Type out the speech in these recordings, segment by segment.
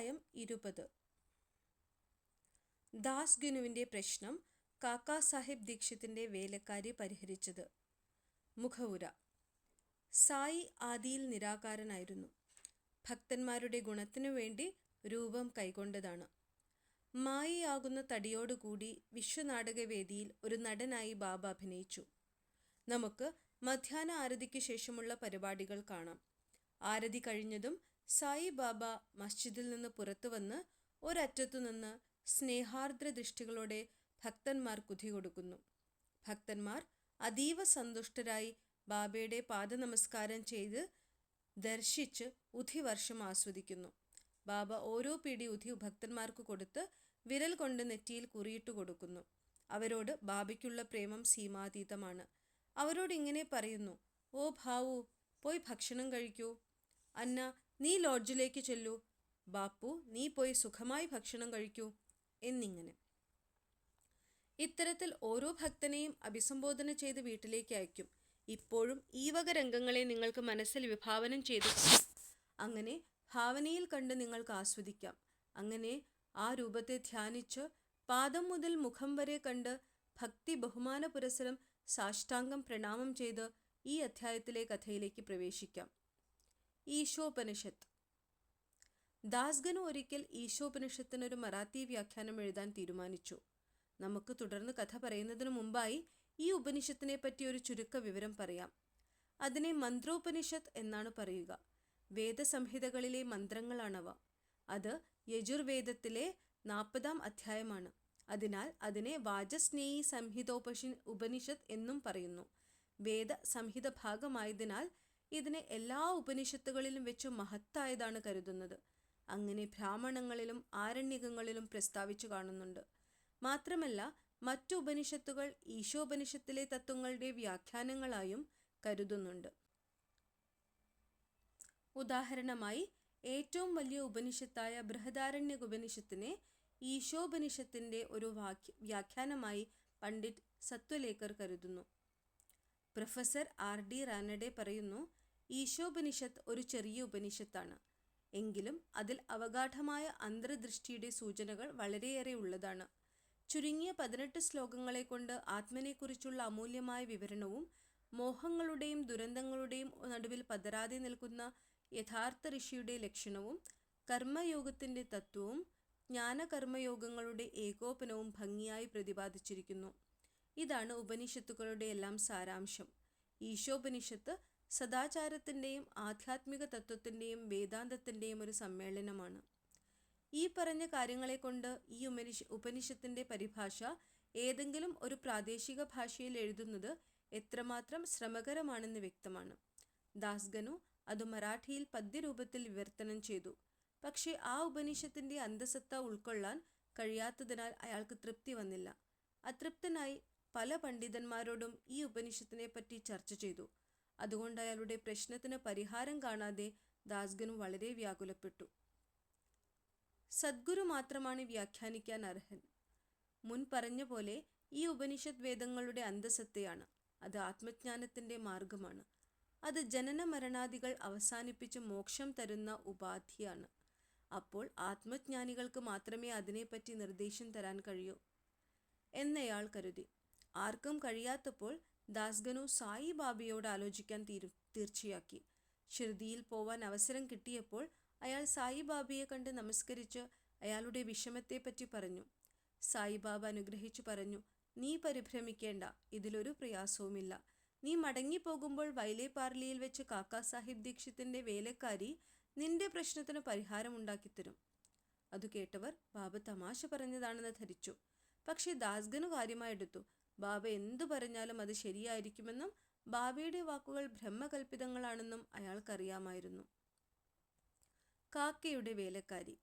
അധ്യായം 20. ദാസ്ഗനുവിൻ്റെ പ്രശ്നം കാക്കാ സാഹിബ് ദീക്ഷിതിൻ്റെ വേലക്കാരി പരിഹരിച്ചത്. മുഖവുര. സായി ആദിയിൽ നിരാകാരനായിരുന്നു. ഭക്തന്മാരുടെ ഗുണത്തിനു വേണ്ടി രൂപം കൈക്കൊണ്ടതാണ്. മായയാകുന്ന തടിയോടുകൂടി വിശ്വനാടകവേദിയിൽ ഒരു നടനായി ബാബ അഭിനയിച്ചു. നമുക്ക് മധ്യാഹ്ന ആരതിക്ക് ശേഷമുള്ള പരിപാടികൾ കാണാം. ആരതി കഴിഞ്ഞതും സായി ബാബ മസ്ജിദിൽ നിന്ന് പുറത്തു വന്ന് ഒരറ്റത്തുനിന്ന് സ്നേഹാർദ്ര ദൃഷ്ടികളോടെ ഭക്തന്മാർക്ക് ഉധി കൊടുക്കുന്നു. ഭക്തന്മാർ അതീവ സന്തുഷ്ടരായി ബാബയുടെ പാദനമസ്കാരം ചെയ്ത് ദർശിച്ച് ഉധി വർഷം ആസ്വദിക്കുന്നു. ബാബ ഓരോ പിടി ഉധി ഭക്തന്മാർക്ക് കൊടുത്ത് വിരൽ കൊണ്ട് നെറ്റിയിൽ കുറിയിട്ട് കൊടുക്കുന്നു. അവരോട് ബാബയ്ക്കുള്ള പ്രേമം സീമാതീതമാണ്. അവരോട് ഇങ്ങനെ പറയുന്നു: ഓ ഭാവു, പോയി ഭക്ഷണം കഴിക്കൂ. അന്ന, നീ ലോഡ്ജിലേക്ക് ചെല്ലൂ. ബാപ്പു, നീ പോയി സുഖമായി ഭക്ഷണം കഴിക്കൂ. എന്നിങ്ങനെ ഇത്തരത്തിൽ ഓരോ ഭക്തനെയും അഭിസംബോധന ചെയ്ത് വീട്ടിലേക്ക് അയക്കും. ഇപ്പോഴും ഈ വക രംഗങ്ങളെ നിങ്ങൾക്ക് മനസ്സിൽ വിഭാവനം ചെയ്ത് അങ്ങനെ ഭാവനയിൽ കണ്ട് നിങ്ങൾക്ക് ആസ്വദിക്കാം. അങ്ങനെ ആ രൂപത്തെ ധ്യാനിച്ച് പാദം മുതൽ മുഖം വരെ കണ്ട് ഭക്തി ബഹുമാന പുരസരം സാഷ്ടാംഗം പ്രണാമം ചെയ്ത് ഈ അധ്യായത്തിലെ കഥയിലേക്ക് പ്രവേശിക്കാം. ഈശോപനിഷത്ത്. ദാസ്ഗനു ഒരിക്കൽ ഈശോപനിഷത്തിനൊരു മറാത്തി വ്യാഖ്യാനം എഴുതാൻ തീരുമാനിച്ചു. നമുക്ക് തുടർന്ന് കഥ പറയുന്നതിനു മുമ്പായി ഈ ഉപനിഷത്തിനെ പറ്റി ഒരു ചുരുക്ക വിവരം പറയാം. അതിനെ മന്ത്രോപനിഷത്ത് എന്നാണ് പറയുക. വേദസംഹിതകളിലെ മന്ത്രങ്ങളാണവ. അത് യജുർവേദത്തിലെ 40-ാം അധ്യായമാണ്. അതിനാൽ അതിനെ വാചസ്നേയി ഉപനിഷത്ത് എന്നും പറയുന്നു. വേദ സംഹിത ഭാഗമായതിനാൽ ഇതിനെ എല്ലാ ഉപനിഷത്തുകളിലും വെച്ച് മഹത്തായതാണ് കരുതുന്നത്. അങ്ങനെ ബ്രാഹ്മണങ്ങളിലും ആരണ്യകങ്ങളിലും പ്രസ്താവിച്ചു കാണുന്നുണ്ട്. മാത്രമല്ല മറ്റു ഉപനിഷത്തുകൾ ഈശോപനിഷത്തിലെ തത്വങ്ങളുടെ വ്യാഖ്യാനങ്ങളായും കരുതുന്നുണ്ട്. ഉദാഹരണമായി ഏറ്റവും വലിയ ഉപനിഷത്തായ ബൃഹദാരണ്യക ഉപനിഷത്തിനെ ഈശോപനിഷത്തിന്റെ ഒരു വ്യാഖ്യാനമായി പണ്ഡിറ്റ് സത്വലേക്കർ കരുതുന്നു. Professor R.D. റാനഡെ പറയുന്നു: ഈശോപനിഷത്ത് ഒരു ചെറിയ ഉപനിഷത്താണ്. എങ്കിലും അതിൽ അവഗാഢമായ അന്തർദൃഷ്ടിയുടെ സൂചനകൾ വളരെയേറെ ഉള്ളതാണ്. ചുരുങ്ങിയ 18 ശ്ലോകങ്ങളെ കൊണ്ട് ആത്മനെക്കുറിച്ചുള്ള അമൂല്യമായ വിവരണവും മോഹങ്ങളുടെയും ദുരന്തങ്ങളുടെയും നടുവിൽ പതരാതെ നിൽക്കുന്ന യഥാർത്ഥ ഋഷിയുടെ ലക്ഷണവും കർമ്മയോഗത്തിൻ്റെ തത്വവും ജ്ഞാനകർമ്മയോഗങ്ങളുടെ ഏകോപനവും ഭംഗിയായി പ്രതിപാദിച്ചിരിക്കുന്നു. ഇതാണ് ഉപനിഷത്തുക്കളുടെ എല്ലാം സാരാംശം. ഈശോപനിഷത്ത് സദാചാരത്തിൻ്റെയും ആധ്യാത്മിക തത്വത്തിൻ്റെയും വേദാന്തത്തിൻ്റെയും ഒരു സമ്മേളനമാണ്. ഈ പറഞ്ഞ കാര്യങ്ങളെ കൊണ്ട് ഈ ഉപനിഷത്തിൻ്റെ പരിഭാഷ ഏതെങ്കിലും ഒരു പ്രാദേശിക ഭാഷയിൽ എഴുതുന്നത് എത്രമാത്രം ശ്രമകരമാണെന്ന് വ്യക്തമാണ്. ദാസ്ഗനു അത് മറാഠിയിൽ പദ്യരൂപത്തിൽ വിവർത്തനം ചെയ്തു. പക്ഷേ ആ ഉപനിഷത്തിൻ്റെ അന്തസത്ത ഉൾക്കൊള്ളാൻ കഴിയാത്തതിനാൽ അയാൾക്ക് തൃപ്തി വന്നില്ല. അതൃപ്തനായി പല പണ്ഡിതന്മാരോടും ഈ ഉപനിഷത്തിനെ പറ്റി ചർച്ച ചെയ്തു. അതുകൊണ്ട് അയാളുടെ പ്രശ്നത്തിന് പരിഹാരം കാണാതെ ദാസ്ഗനു വളരെ വ്യാകുലപ്പെട്ടു. സദ്ഗുരു മാത്രമാണ് വ്യാഖ്യാനിക്കാൻ അർഹൻ. മുൻ പറഞ്ഞ പോലെ ഈ ഉപനിഷത്ത് വേദങ്ങളുടെ അന്തസത്തയാണ്. അത് ആത്മജ്ഞാനത്തിൻ്റെ മാർഗമാണ്. അത് ജനന മരണാദികൾ അവസാനിപ്പിച്ച് മോക്ഷം തരുന്ന ഉപാധിയാണ്. അപ്പോൾ ആത്മജ്ഞാനികൾക്ക് മാത്രമേ അതിനെപ്പറ്റി നിർദ്ദേശം തരാൻ കഴിയൂ എന്നയാൾ കരുതി. ആർക്കും കഴിയാത്തപ്പോൾ ദാസ്ഗനു സായി ബാബയോട് ആലോചിക്കാൻ തീർച്ചയാക്കി. ഷിർദിയിൽ പോവാൻ അവസരം കിട്ടിയപ്പോൾ അയാൾ സായി ബാബയെ കണ്ട് നമസ്കരിച്ച് അയാളുടെ വിഷമത്തെപ്പറ്റി പറഞ്ഞു. സായി ബാബ അനുഗ്രഹിച്ചു പറഞ്ഞു: നീ പരിഭ്രമിക്കേണ്ട, ഇതിലൊരു പ്രയാസവുമില്ല. നീ മടങ്ങിപ്പോകുമ്പോൾ വൈലേപാർലിയിൽ വെച്ച് കാക്കാ സാഹിബ് ദീക്ഷിതിൻ്റെ വേലക്കാരി നിന്റെ പ്രശ്നത്തിന് പരിഹാരമുണ്ടാക്കിത്തരും. അതു കേട്ടവർ ബാബ തമാശ പറഞ്ഞതാണെന്ന് ധരിച്ചു. പക്ഷേ ദാസ്ഗനു കാര്യമായെടുത്തു. ബാബ എന്തു പറഞ്ഞാലും അത് ശരിയായിരിക്കുമെന്നും ബാബയുടെ വാക്കുകൾ ബ്രഹ്മകൽപ്പിതങ്ങളാണെന്നും അയാൾക്കറിയാമായിരുന്നു. കാക്കയുടെ വേലക്കാരി.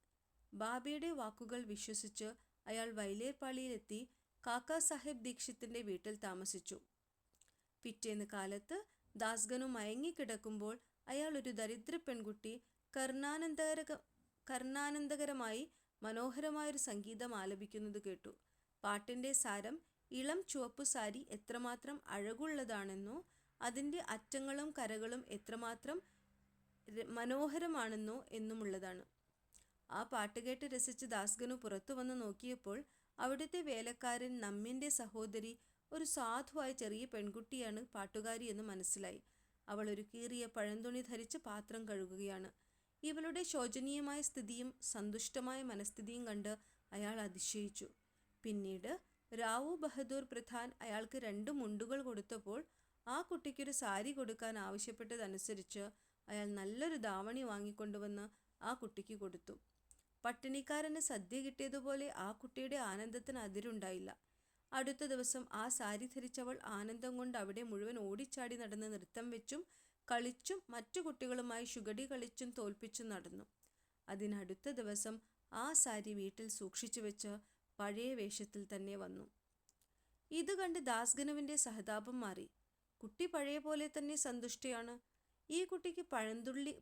ബാബയുടെ വാക്കുകൾ വിശ്വസിച്ച് അയാൾ വൈലേർപാളിയിലെത്തി കാക്കാ സാഹിബ് ദീക്ഷിതിൻ്റെ വീട്ടിൽ താമസിച്ചു. പിറ്റേന്ന് കാലത്ത് ദാസ്ഗനു മയങ്ങിക്കിടക്കുമ്പോൾ അയാൾ ഒരു ദരിദ്ര പെൺകുട്ടി കർണാനന്ദകരമായി മനോഹരമായൊരു സംഗീതം ആലപിക്കുന്നത് കേട്ടു. പാട്ടിൻ്റെ സാരം ഇളം ചുവപ്പു സാരി എത്രമാത്രം അഴകുള്ളതാണെന്നോ അതിൻ്റെ അറ്റങ്ങളും കരകളും എത്രമാത്രം മനോഹരമാണെന്നോ എന്നുമുള്ളതാണ്. ആ പാട്ട് കേട്ട് രസിച്ച് ദാസ്ഗനു പുറത്തു വന്ന് നോക്കിയപ്പോൾ അവിടുത്തെ വേലക്കാരൻ നമ്മിൻ്റെ സഹോദരി ഒരു സാധുവായ ചെറിയ പെൺകുട്ടിയാണ് പാട്ടുകാരി എന്ന് മനസ്സിലായി. അവൾ ഒരു കീറിയ പഴന്തുണി ധരിച്ച് പാത്രം കഴുകുകയാണ്. ഇവളുടെ ശോചനീയമായ സ്ഥിതിയും സന്തുഷ്ടമായ മനസ്ഥിതിയും കണ്ട് അയാൾ അതിശയിച്ചു. പിന്നീട് റാവു ബഹദൂർ പ്രധാൻ അയാൾക്ക് 2 മുണ്ടുകൾ കൊടുത്തപ്പോൾ ആ കുട്ടിക്കൊരു സാരി കൊടുക്കാൻ ആവശ്യപ്പെട്ടതനുസരിച്ച് അയാൾ നല്ലൊരു ധാവണി വാങ്ങിക്കൊണ്ടുവന്ന് ആ കുട്ടിക്ക് കൊടുത്തു. പട്ടിണിക്കാരന് സദ്യ കിട്ടിയതുപോലെ ആ കുട്ടിയുടെ ആനന്ദത്തിന് അതിരുണ്ടായില്ല. അടുത്ത ദിവസം ആ സാരി ധരിച്ചവൾ ആനന്ദം കൊണ്ട് അവിടെ മുഴുവൻ ഓടിച്ചാടി നടന്ന് നൃത്തം വെച്ചും കളിച്ചും മറ്റു കുട്ടികളുമായി ശുഗടി കളിച്ചും തോൽപ്പിച്ചും നടന്നു. അതിനടുത്ത ദിവസം ആ സാരി വീട്ടിൽ സൂക്ഷിച്ചു വെച്ച് പഴയ വേഷത്തിൽ തന്നെ വന്നു. ഇത് കണ്ട് ദാസ്ഗനുവിൻ്റെ സഹതാപം മാറി. കുട്ടി പഴയ പോലെ തന്നെ സന്തുഷ്ടയാണ്. ഈ കുട്ടിക്ക്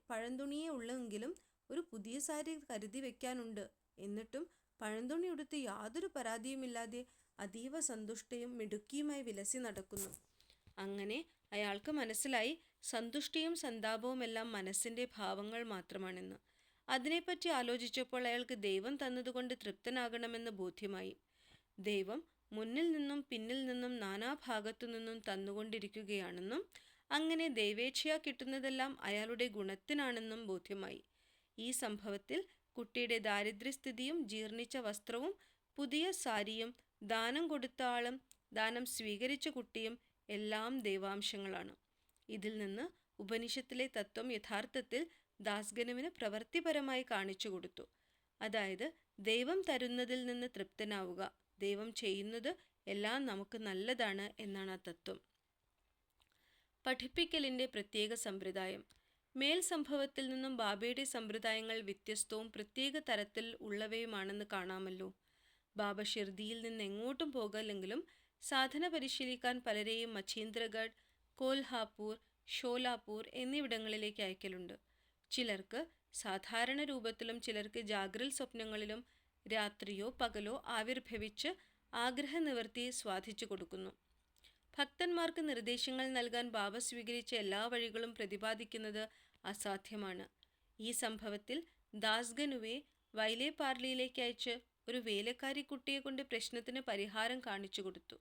പഴന്തുണിയേ ഉള്ളെങ്കിലും ഒരു പുതിയ സാരി കരുതി വെക്കാനുണ്ട്. എന്നിട്ടും പഴന്തുണി ഉടുത്ത് യാതൊരു പരാതിയുമില്ലാതെ അതീവ സന്തുഷ്ടയും മിടുക്കിയുമായി വിലസി നടക്കുന്നു. അങ്ങനെ അയാൾക്ക് മനസ്സിലായി സന്തുഷ്ടിയും സന്താപവുമെല്ലാം മനസ്സിൻ്റെ ഭാവങ്ങൾ മാത്രമാണെന്ന്. അതിനെപ്പറ്റി ആലോചിച്ചപ്പോൾ അയാൾക്ക് ദൈവം തന്നതുകൊണ്ട് തൃപ്തനാകണമെന്ന് ബോധ്യമായി. ദൈവം മുന്നിൽ നിന്നും പിന്നിൽ നിന്നും നാനാഭാഗത്തു നിന്നും തന്നുകൊണ്ടിരിക്കുകയാണെന്നും അങ്ങനെ ദൈവേച്ഛയാ കിട്ടുന്നതെല്ലാം അയാളുടെ ഗുണത്തിനാണെന്നും ബോധ്യമായി. ഈ സംഭവത്തിൽ കുട്ടിയുടെ ദാരിദ്ര്യസ്ഥിതിയും ജീർണിച്ച വസ്ത്രവും പുതിയ സാരിയും ദാനം കൊടുത്ത ആളും ദാനം സ്വീകരിച്ച കുട്ടിയും എല്ലാം ദൈവാംശങ്ങളാണ്. ഇതിൽ നിന്ന് ഉപനിഷത്തിലെ തത്വം യഥാർത്ഥത്തിൽ ദാസ്ഗനുവിന് പ്രവൃത്തിപരമായി കാണിച്ചു കൊടുത്തു. അതായത് ദൈവം തരുന്നതിൽ നിന്ന് തൃപ്തനാവുക, ദൈവം ചെയ്യുന്നത് എല്ലാം നമുക്ക് നല്ലതാണ് എന്നാണ് ആ തത്വം. പഠിപ്പിക്കലിൻ്റെ പ്രത്യേക സമ്പ്രദായം. മേൽ സംഭവത്തിൽ നിന്നും ബാബയുടെ സമ്പ്രദായങ്ങൾ വ്യത്യസ്തവും പ്രത്യേക തരത്തിൽ ഉള്ളവയുമാണെന്ന് കാണാമല്ലോ. ബാബ ഷിർദിയിൽ നിന്ന് എങ്ങോട്ടും പോകലെങ്കിലും സാധന പരിശീലിക്കാൻ പലരെയും മച്ചീന്ദ്രഗഡ്, കോൽഹാപൂർ, ഷോലാപൂർ എന്നിവിടങ്ങളിലേക്ക് അയക്കലുണ്ട്. ചിലർക്ക് സാധാരണ രൂപത്തിലും ചിലർക്ക് ജാഗ്രൽ സ്വപ്നങ്ങളിലും രാത്രിയോ പകലോ ആവിർഭവിച്ച് ആഗ്രഹനിവൃത്തിയെ സ്വാധിച്ചു കൊടുക്കുന്നു. ഭക്തന്മാർക്ക് നിർദ്ദേശങ്ങൾ നൽകാൻ ബാബ സ്വീകരിച്ച എല്ലാ വഴികളും പ്രതിപാദിക്കുന്നത് അസാധ്യമാണ്. ഈ സംഭവത്തിൽ ദാസ്ഗനുവെ വൈലേപാർലിയിലേക്ക് അയച്ച് ഒരു വേലക്കാരി കുട്ടിയെ കൊണ്ട് പ്രശ്നത്തിന് പരിഹാരം കാണിച്ചു കൊടുത്തു.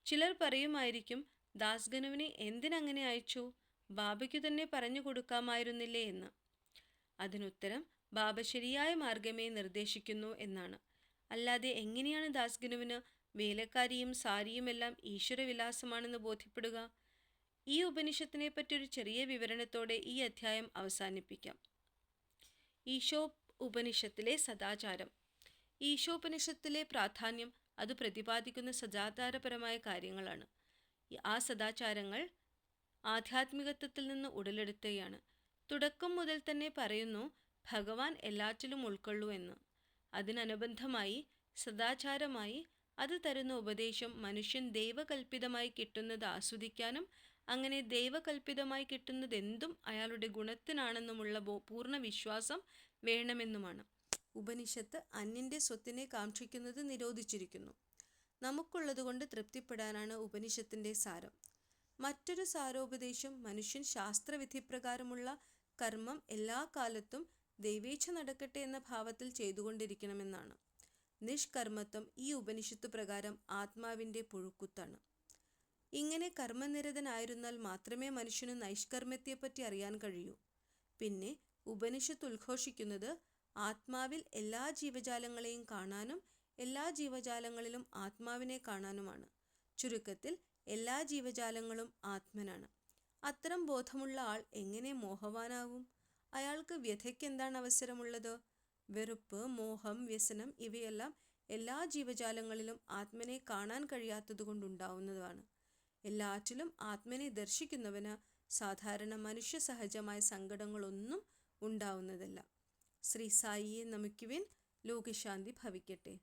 ചിലർ പറയുമായിരിക്കും, ദാസ്ഗനുവിനെ എന്തിനങ്ങനെ അയച്ചു, ബാബയ്ക്കു തന്നെ പറഞ്ഞു കൊടുക്കാമായിരുന്നില്ലേ എന്ന്. അതിനുത്തരം ബാബ ശരിയായ മാർഗമേ നിർദ്ദേശിക്കുന്നു എന്നാണ്. അല്ലാതെ എങ്ങനെയാണ് ദാസ്ഗനുവിന് വേലക്കാരിയും സാരിയുമെല്ലാം ഈശ്വരവിലാസമാണെന്ന് ബോധ്യപ്പെടുക? ഈ ഉപനിഷത്തിനെ പറ്റി ഒരു ചെറിയ വിവരണത്തോടെ ഈ അധ്യായം അവസാനിപ്പിക്കാം. ഈശോപ് ഉപനിഷത്തിലെ സദാചാരം. ഈശോപനിഷത്തിലെ പ്രാധാന്യം അത് പ്രതിപാദിക്കുന്ന സദാചാരപരമായ കാര്യങ്ങളാണ്. ആ സദാചാരങ്ങൾ ആധ്യാത്മികത്വത്തിൽ നിന്ന് ഉടലെടുത്തതാണ്. തുടക്കം മുതൽ തന്നെ പറയുന്നു ഭഗവാൻ എല്ലാറ്റിലും ഉൾക്കൊള്ളൂ എന്ന്. അതിനനുബന്ധമായി സദാചാരമായി അത് തരുന്ന ഉപദേശം മനുഷ്യൻ ദൈവകൽപ്പിതമായി കിട്ടുന്നത് ആസ്വദിക്കാനും അങ്ങനെ ദൈവകൽപ്പിതമായി കിട്ടുന്നതെന്തും അയാളുടെ ഗുണത്തിനാണെന്നുമുള്ള പൂർണ്ണ വിശ്വാസം വേണമെന്നുമാണ്. ഉപനിഷത്ത് അന്യൻ്റെ സ്വത്തിനെ കാക്ഷിക്കുന്നത് നിരോധിച്ചിരിക്കുന്നു. നമുക്കുള്ളതുകൊണ്ട് തൃപ്തിപ്പെടാനാണ് ഉപനിഷത്തിൻ്റെ സാരം. മറ്റൊരു സാരോപദേശം മനുഷ്യൻ ശാസ്ത്രവിധിപ്രകാരമുള്ള കർമ്മം എല്ലാ കാലത്തും ദൈവേച്ഛ നടക്കട്ടെ എന്ന ഭാവത്തിൽ ചെയ്തുകൊണ്ടിരിക്കണമെന്നാണ്. നിഷ്കർമ്മത്വം ഈ ഉപനിഷത്ത് പ്രകാരം ആത്മാവിൻ്റെ പുഴുക്കുത്താണ്. ഇങ്ങനെ കർമ്മനിരതനായിരുന്നാൽ മാത്രമേ മനുഷ്യന് നൈഷ്കർമ്മ്യത്തെപ്പറ്റി അറിയാൻ കഴിയൂ. പിന്നെ ഉപനിഷത്ത് ഉദ്ഘോഷിക്കുന്നത് ആത്മാവിൽ എല്ലാ ജീവജാലങ്ങളെയും കാണാനും എല്ലാ ജീവജാലങ്ങളിലും ആത്മാവിനെ കാണാനുമാണ്. ചുരുക്കത്തിൽ എല്ലാ ജീവജാലങ്ങളും ആത്മനാണ്. അത്തരം ബോധമുള്ള ആൾ എങ്ങനെ മോഹവാനാവും? അയാൾക്ക് വ്യഥയ്ക്ക് എന്താണ് അവസരമുള്ളത്? വെറുപ്പ്, മോഹം, വ്യസനം ഇവയെല്ലാം എല്ലാ ജീവജാലങ്ങളിലും ആത്മനെ കാണാൻ കഴിയാത്തതുകൊണ്ടുണ്ടാവുന്നതാണ്. എല്ലാറ്റിലും ആത്മനെ ദർശിക്കുന്നവന് സാധാരണ മനുഷ്യ സഹജമായ സങ്കടങ്ങളൊന്നും ഉണ്ടാവുന്നതല്ല. ശ്രീ സായിയെ നമിക്കുവിൻ. ലോകശാന്തി ഭവിക്കട്ടെ.